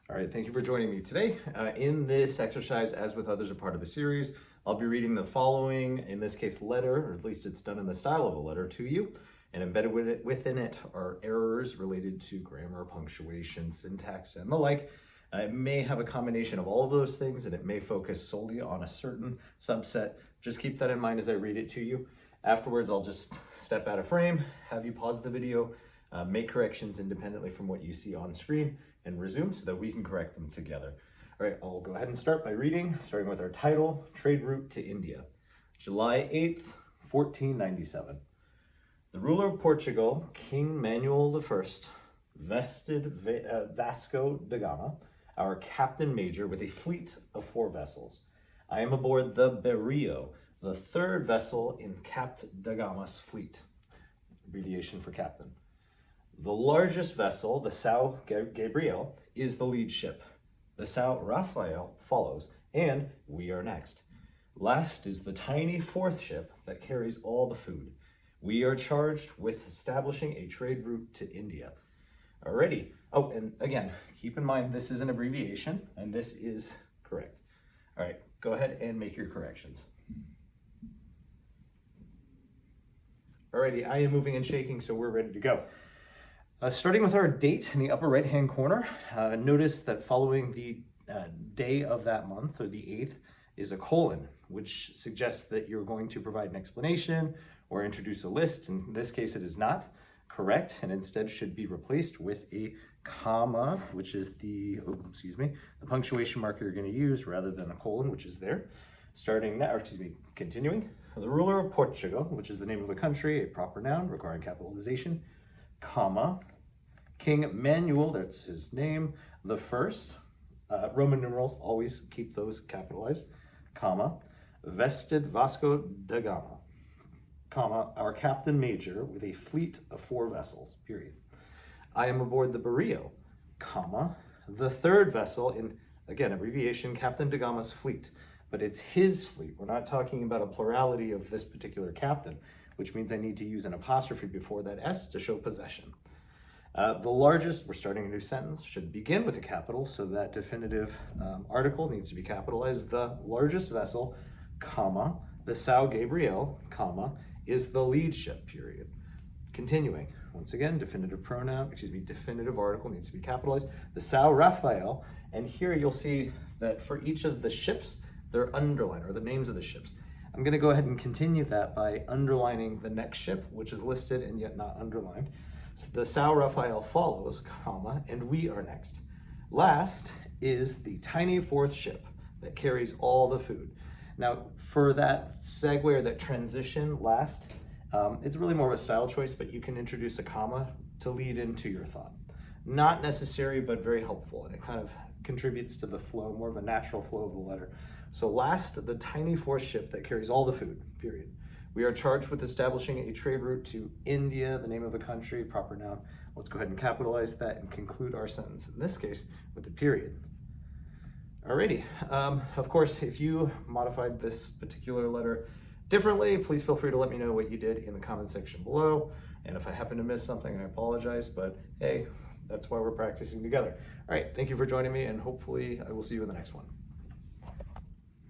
All right, thank you for joining me today. In this exercise, as with others, a part of the series, I'll be reading the following, in this case, letter, or at least it's done in the style of a letter to you, and embedded within it are errors related to grammar, punctuation, syntax, and the like. It may have a combination of all of those things, and it may focus solely on a certain subset. Just keep that in mind as I read it to you. Afterwards, I'll just step out of frame, have you pause the video, make corrections independently from what you see on screen, and resume so that we can correct them together. All right, I'll go ahead and start by reading, starting with our title, Trade Route to India. July 8th, 1497. The ruler of Portugal, King Manuel I, vested Vasco da Gama, our captain major, with a fleet of 4 vessels. I am aboard the Berrio, the 3rd vessel in Capt da Gama's fleet, abbreviation for captain. The largest vessel, the São Gabriel, is the lead ship. The São Rafael follows, and we are next. Last is the tiny 4th ship that carries all the food. We are charged with establishing a trade route to India. Alrighty. Oh, and again, keep in mind this is an abbreviation, and this is correct. All right, go ahead and make your corrections. Alrighty, I am moving and shaking, so we're ready to go. Starting with our date in the upper right-hand corner, notice that following the day of that month, or the 8th, is a colon, which suggests that you're going to provide an explanation or introduce a list. In this case, it is not correct, and instead should be replaced with a comma, which is the punctuation mark you're going to use rather than a colon, which is there. Continuing. The ruler of Portugal, which is the name of a country, a proper noun requiring capitalization, comma, King Manuel, that's his name, the 1st, Roman numerals, always keep those capitalized, comma, vested Vasco da Gama, comma, our captain major with a fleet of 4 vessels, period. I am aboard the Berrio, comma, the 3rd vessel in, again, abbreviation, Captain da Gama's fleet, but it's his fleet. We're not talking about a plurality of this particular captain, which means I need to use an apostrophe before that S to show possession. The largest, we're starting a new sentence, should begin with a capital, so that definitive article needs to be capitalized. The largest vessel, comma, the São Gabriel, comma, is the lead ship, period. Continuing, once again, definitive article needs to be capitalized. The São Rafael, and here you'll see that for each of the ships, they're underlined, or the names of the ships. I'm going to go ahead and continue that by underlining the next ship, which is listed and yet not underlined. So the São Rafael follows, comma, and we are next. Last is the tiny 4th ship that carries all the food. Now, for that segue or that transition last, it's really more of a style choice, but you can introduce a comma to lead into your thought. Not necessary, but very helpful, and it kind of contributes to the flow, more of a natural flow of the letter. So last, the tiny 4th ship that carries all the food, period. We are charged with establishing a trade route to India, the name of a country, proper noun. Let's go ahead and capitalize that and conclude our sentence, in this case, with the period. Alrighty, of course, if you modified this particular letter differently, please feel free to let me know what you did in the comment section below. And if I happen to miss something, I apologize, but hey, that's why we're practicing together. All right, thank you for joining me, and hopefully I will see you in the next one.